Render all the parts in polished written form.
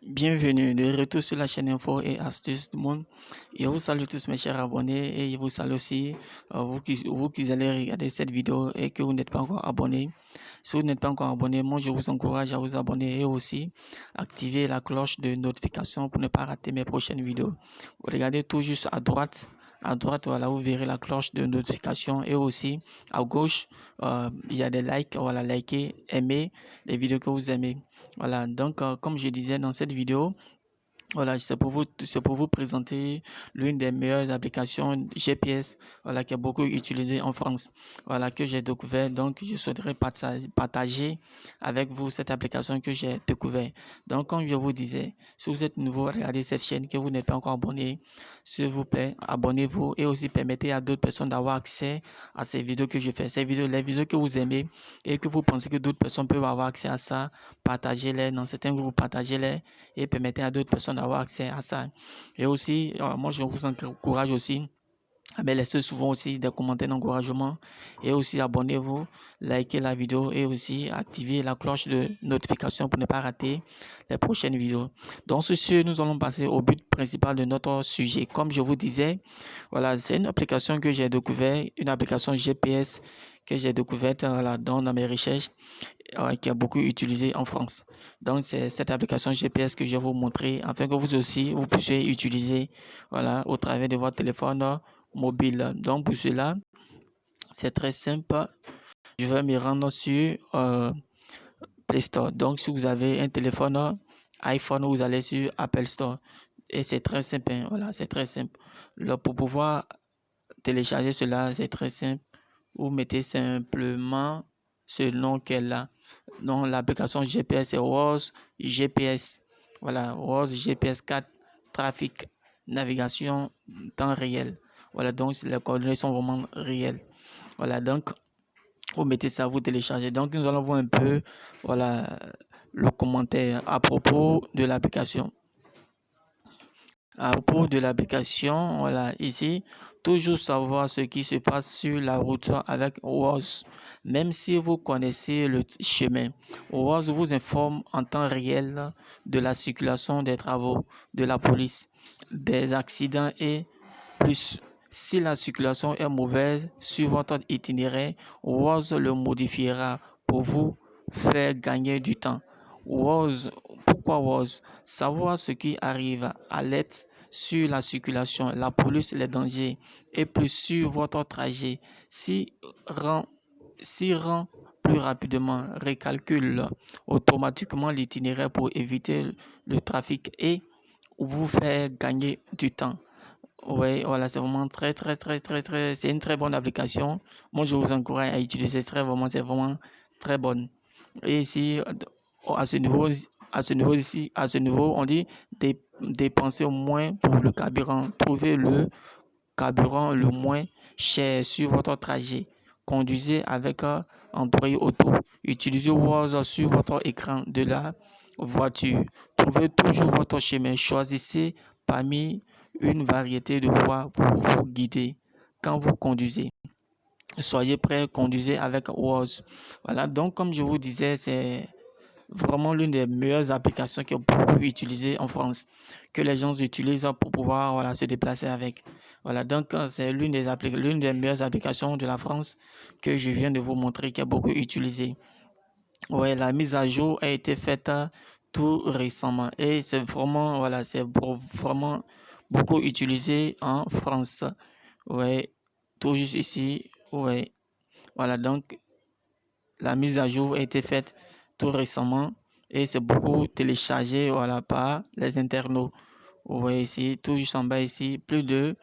Bienvenue de retour sur la chaîne Info et Astuces du Monde. Je vous salue tous mes chers abonnés et je vous salue aussi vous qui allez regarder cette vidéo et que vous n'êtes pas encore abonné. Si vous n'êtes pas encore abonné, moi je vous encourage à vous abonner et aussi activer la cloche de notification pour ne pas rater mes prochaines vidéos. Vous regardez tout juste à droite. À droite, voilà, vous verrez la cloche de notification et aussi à gauche, il y a des likes. Voilà, likez, aimez les vidéos que vous aimez. Voilà, donc comme je disais dans cette vidéo, voilà, c'est pour vous présenter l'une des meilleures applications GPS, voilà, qui est beaucoup utilisée en France, voilà, que j'ai découvert. Donc, je souhaiterais partager avec vous cette application que j'ai découvert. Donc, comme je vous disais, si vous êtes nouveau, regardez cette chaîne, que vous n'êtes pas encore abonné, s'il vous plaît, abonnez-vous et aussi permettez à d'autres personnes d'avoir accès à ces vidéos que je fais, ces vidéos, les vidéos que vous aimez et que vous pensez que d'autres personnes peuvent avoir accès à ça, partagez-les dans certains groupes, partagez-les et permettez à d'autres personnes d'avoir accès à ça. Et aussi, moi je vous encourage aussi à me laisser souvent aussi des commentaires d'encouragement et aussi abonnez-vous, likez la vidéo et aussi activez la cloche de notification pour ne pas rater les prochaines vidéos. Donc sur ce, nous allons passer au but principal de notre sujet. Comme je vous disais, voilà, c'est une application que j'ai découverte, une application GPS que j'ai découverte dans mes recherches, qui est beaucoup utilisée en France. Donc c'est cette application GPS que je vais vous montrer afin que vous aussi vous puissiez utiliser, voilà, au travers de votre téléphone mobile. Donc pour cela, c'est très simple. Je vais me rendre sur Play Store. Donc si vous avez un téléphone iPhone, vous allez sur Apple Store. Et c'est très simple, hein. Voilà, c'est très simple. Là, pour pouvoir télécharger cela, c'est très simple. Vous mettez simplement ce nom qu'elle a. Donc l'application GPS c'est Waze GPS. Voilà, Waze GPS 4, trafic, navigation, temps réel. Voilà, donc les coordonnées sont vraiment réelles. Voilà, donc vous mettez ça, vous téléchargez. Donc nous allons voir un peu, voilà, le commentaire à propos de l'application. À propos de l'application, voilà, ici, toujours savoir ce qui se passe sur la route avec Waze. Même si vous connaissez le chemin, Waze vous informe en temps réel de la circulation des travaux, de la police, des accidents et plus. Si la circulation est mauvaise sur votre itinéraire, Waze le modifiera pour vous faire gagner du temps. Waze, pourquoi Waze? Savoir ce qui arrive, alerte sur la circulation, la police, les dangers et plus sur votre trajet. Rend, rend plus rapidement, recalcule automatiquement l'itinéraire pour éviter le trafic et vous faire gagner du temps. Oui, voilà, c'est vraiment c'est une très bonne application. Moi, je vous encourage à utiliser, c'est vraiment très bonne. Et ici, à ce niveau, à ce niveau, on dit dépenser au moins pour le carburant. Trouvez le carburant le moins cher sur votre trajet. Conduisez avec Android Auto. Utilisez Waze sur votre écran de la voiture. Trouvez toujours votre chemin. Choisissez parmi une variété de voies pour vous guider quand vous conduisez. Soyez prêts, conduisez avec Waze. Voilà, donc comme je vous disais, c'est vraiment l'une des meilleures applications qui est beaucoup utilisée en France, que les gens utilisent pour pouvoir, voilà, se déplacer avec. Voilà, donc c'est l'une des meilleures applications de la France que je viens de vous montrer, qui est beaucoup utilisée. Ouais, la mise à jour a été faite tout récemment et c'est vraiment, voilà, vraiment beaucoup utilisé en France. Ouais, tout juste ici. Ouais, voilà, donc la mise à jour a été faite tout récemment et c'est beaucoup téléchargé, voilà, par les internautes. Vous voyez ici, tout juste en bas ici, plus de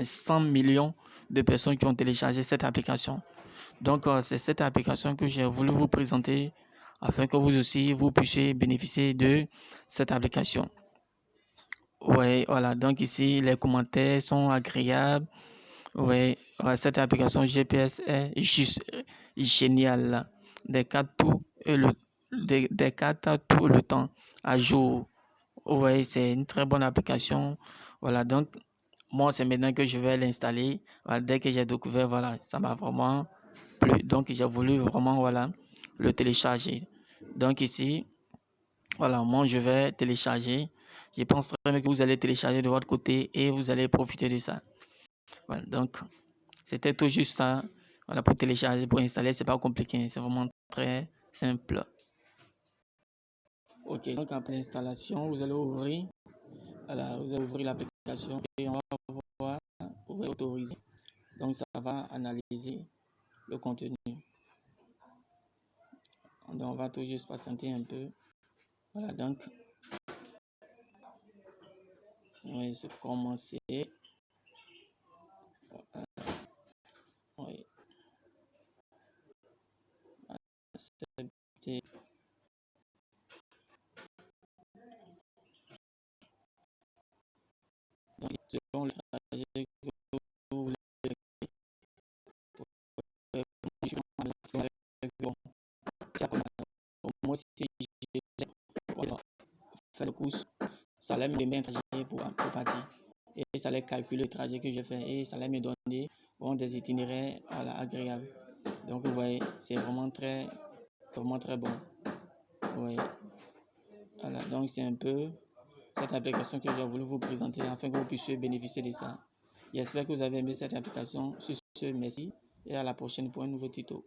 100 millions de personnes qui ont téléchargé cette application. Donc, c'est cette application que j'ai voulu vous présenter afin que vous aussi, vous puissiez bénéficier de cette application. Ouais, voilà, donc ici, les commentaires sont agréables. Ouais, cette application GPS est juste géniale. Des cartes des cartes tout le temps à jour. Ouais, c'est une très bonne application. Voilà, donc moi, c'est maintenant que je vais l'installer. Voilà, dès que j'ai découvert, voilà, ça m'a vraiment plu. Donc, j'ai voulu vraiment, voilà, le télécharger. Donc ici, Voilà, moi je vais télécharger. Je pense très bien que vous allez télécharger de votre côté et vous allez profiter de ça. Voilà, donc c'était tout juste ça. Voilà, pour télécharger, pour installer, c'est pas compliqué, c'est vraiment très simple. Ok, donc après l'installation, vous allez ouvrir, voilà, vous allez ouvrir l'application et on va voir, ouvrir autoriser. Donc ça va analyser le contenu. Donc on va tout juste patienter un peu. Voilà, donc on va commencer. Oui, accepter. Donc, selon le trajet que vous voulez, bon, moi si j'ai fait le course, ça allait me donner un trajet pour partir. Et ça allait calculer le trajet que je fais et ça allait me donner bon, des itinéraires voilà, agréables. Donc vous voyez, c'est vraiment très bon. Oui. Voilà, donc c'est un peu cette application que j'ai voulu vous présenter afin que vous puissiez bénéficier de ça. J'espère que vous avez aimé cette application. Sur ce, merci et à la prochaine pour un nouveau tuto.